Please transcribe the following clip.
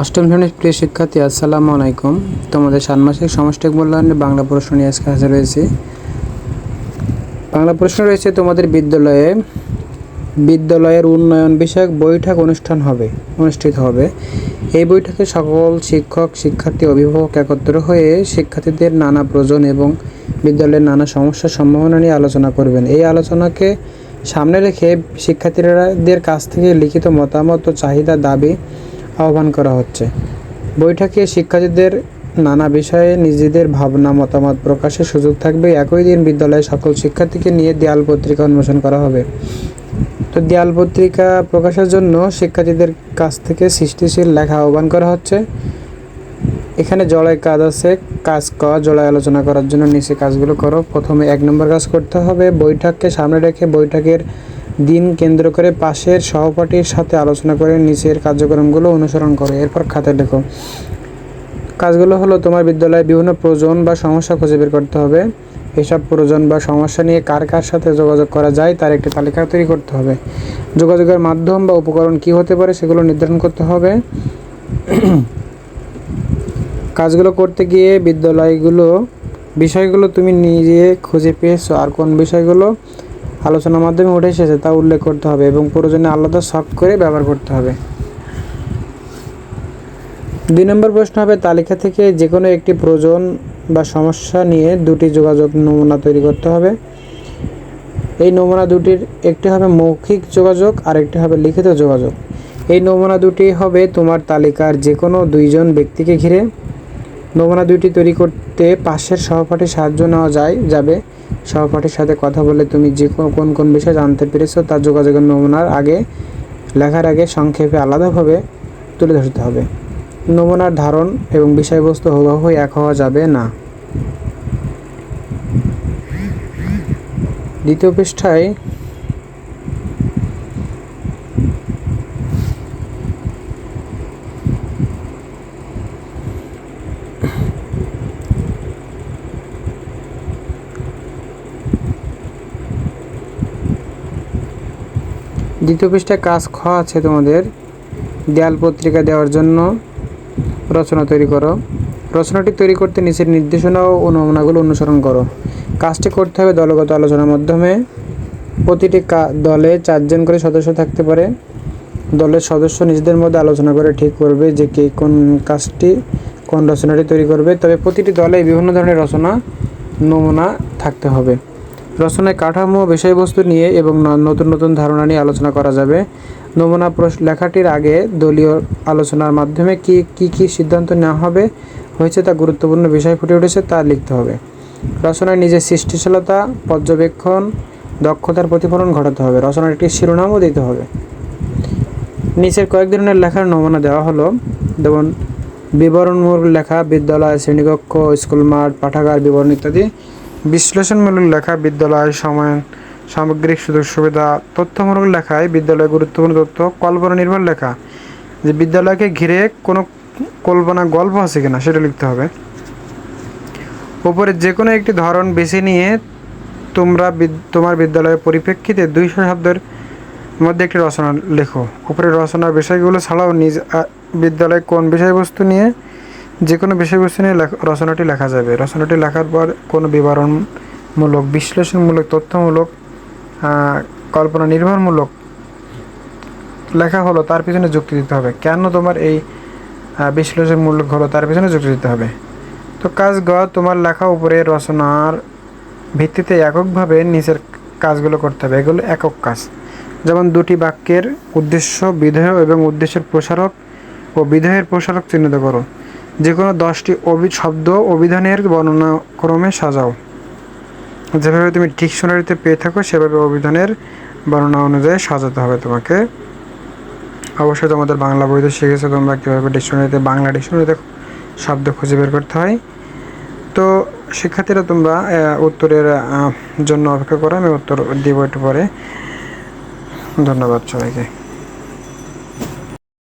অষ্টম শ্রেণীর প্রিয় শিক্ষার্থী, আসসালামু আলাইকুম। তোমাদের ষান্মাসিক সমষ্টিক মূল্যায়নের বাংলা প্রশ্ন নিয়ে আজকে হাজির হয়েছি। বাংলা প্রশ্ন রয়েছে তোমাদের বিদ্যালয়ের উন্নয়ন বিষয়ক বৈঠক অনুষ্ঠিত হবে। এই বৈঠকে সকল শিক্ষক, শিক্ষার্থী, অভিভাবক একত্র হয়ে শিক্ষার্থীদের নানা প্রয়োজন এবং বিদ্যালয়ের নানা সমস্যার সম্ভাবনা নিয়ে আলোচনা করবেন। এই আলোচনাকে সামনে রেখে শিক্ষার্থীদের কাছ থেকে লিখিত মতামত ও চাহিদা দাবি আহ্বান করা হচ্ছে। বৈঠকে শিক্ষার্থীদের নানা বিষয়ে নিজেদের ভাবনা মতামত প্রকাশের সুযোগ থাকবে। একই দিন বিদ্যালয়ের সকল শিক্ষার্থীকে নিয়ে দেয়াল পত্রিকা উন্মোচন করা হবে। তো দেয়াল পত্রিকা প্রকাশের জন্য শিক্ষার্থীদের কাছ থেকে সৃষ্টিশীল লেখা আহ্বান করা হচ্ছে। এখানে জড়ায় কাজ আছে, কাজ করা জড়ায় আলোচনা করার জন্য নিচে কাজগুলো করো। প্রথমে 1 নম্বর কাজ করতে হবে, বৈঠককে সামনে রেখে বৈঠকের দিন কেন্দ্র করে পাশের সহপাঠীর সাথে আলোচনা করে নিচের কার্যক্রমগুলো অনুসরণ করো। এরপর খাতায় লেখো। কাজগুলো হলো, তোমার বিদ্যালয়ে বিভিন্ন প্রয়োজন বা সমস্যা খুঁজে বের করতে হবে। এসব প্রয়োজন বা সমস্যা নিয়ে কার কার সাথে যোগাযোগ করা যায় তার একটি তালিকা তৈরি করতে হবে। যোগাযোগের মাধ্যম বা উপকরণ কী হতে পারে সেগুলো নির্ধারণ করতে হবে। কাজগুলো করতে গিয়ে বিষয়গুলো তুমি নিজে খুঁজে পেয়েছো আর কোন বিষয়গুলো আলোচনার মাধ্যমে উঠে এসেছে তা উল্লেখ করতে হবে এবং প্রয়োজনে আলাদা সফট করে ব্যবহার করতে হবে। 2 নম্বর প্রশ্ন হবে, তালিকা থেকে যে কোনো একটি প্রয়োজন বা সমস্যা নিয়ে 2টি যোগাযোগ নমুনা তৈরি করতে হবে। এই নমুনা দুটির একটি হবে মৌখিক যোগাযোগ আর একটি হবে লিখিত যোগাযোগ। এই নমুনা দুটি হবে তোমার তালিকার যে কোনো 2 জন ব্যক্তিকে ঘিরে। নমুনা দুটি তৈরি করতে পাশের সহপাঠীর সাহায্য নেওয়া যাবে। সহপাঠীর সাথে কথা বলে তুমি যে কোন বিষয় জানতে পেরেছো তা যোগাযোগের নমুনার লেখার আগে সংক্ষেপে আলাদাভাবে তুলে ধরতে হবে। নমুনার ধারণ এবং বিষয়বস্তু হুবহু এক হওয়া যাবে না। দ্বিতীয় পৃষ্ঠায় কাজ খ আছে তোমাদের, দেয়াল পত্রিকা দেওয়ার জন্য রচনা তৈরি করো। রচনাটি তৈরি করতে নিচের নির্দেশনা ও নমুনাগুলো অনুসরণ করো। কাজটি করতে হবে দলগত আলোচনার মাধ্যমে। প্রতিটি দলে 4 জন করে সদস্য থাকতে পারে। দলের সদস্য নিজেদের মধ্যে আলোচনা করে ঠিক করবে যে কে কোন রচনাটি তৈরি করবে। তবে প্রতিটি দলে বিভিন্ন ধরনের নমুনা থাকতে হবে। রচনায় কাঠামো, বিষয়বস্তু নিয়ে এবং নতুন ধারণা নিয়ে আলোচনা করা যাবে। নমুনা লেখাটির আগে দলীয় আলোচনার মাধ্যমে কি সিদ্ধান্ত নেওয়া হয়েছে তা গুরুত্বপূর্ণ বিষয় ফুটে উঠেছে তা লিখতে হবে। রচনায় নিজের সৃষ্টিশীলতা, পর্যবেক্ষণ, দক্ষতার প্রতিফলন ঘটাতে হবে। রচনার একটি শিরোনামও দিতে হবে। নিচের কয়েক ধরনের লেখার নমুনা দেওয়া হলো, যেমন বিবরণমূলক লেখা, বিদ্যালয়, শ্রেণীকক্ষ, স্কুল মাঠ, পাঠাগার বিবরণ ইত্যাদি। বিশ্লেষণমূলক লেখা, বিদ্যালয়, সামগ্রিক সুযোগ সুবিধা। তথ্যমূলক লেখায় বিদ্যালয়ে গুরুত্বপূর্ণ তথ্য। কল্পনা নির্ভর লেখা, যে বিদ্যালয়কে ঘিরে কোনো কল্পনা গল্প আছে কিনা সেটা লিখতে হবে। উপরে যে কোনো একটি ধরন বেছে নিয়ে তোমার বিদ্যালয়ের পরিপ্রেক্ষিতে 200 শব্দের মধ্যে একটি রচনা লেখো। উপরে রচনার বিষয়গুলো ছাড়াও বিদ্যালয়ে কোন বিষয়বস্তু নিয়ে যে কোনো বিষয়বস্তু নিয়ে রচনাটি লেখা যাবে। রচনাটি লেখার পর কোনো বিবরণমূলক, বিশ্লেষণমূলক, তথ্যমূলক, কল্পনা নির্ভরমূলক লেখা হলো তার পিছনে যুক্তি দিতে হবে। কেন তোমার এই বিশ্লেষণমূলক হলো তার পিছনে যুক্তি দিতে হবে। তো কাজ গ, তোমার লেখা উপরে রচনার ভিত্তিতে এককভাবে নিচের কাজগুলো করতে হবে। এগুলো একক কাজ। যেমন 2টি বাক্যের উদ্দেশ্য, বিধেয় এবং উদ্দেশ্যের প্রসারক ও বিধেয়ের প্রসারক চিহ্নিত করো। যে কোনো 10টি শব্দ অভিধানের বর্ণনা ক্রমে সাজাও। যেভাবে তুমি ডিকশনারিতে পেয়ে থাকো সেভাবে অভিধানের বর্ণনা অনুযায়ী সাজাতে হবে তোমাকে। অবশ্যই তোমাদের বাংলা বইতে শিখেছো তোমরা কীভাবে বাংলা ডিকশনারিতে শব্দ খুঁজে বের করতে হয়। তো শিক্ষার্থীরা তোমরা উত্তরের জন্য অপেক্ষা করো, আমি উত্তর দিব একটু পরে। ধন্যবাদ সবাইকে।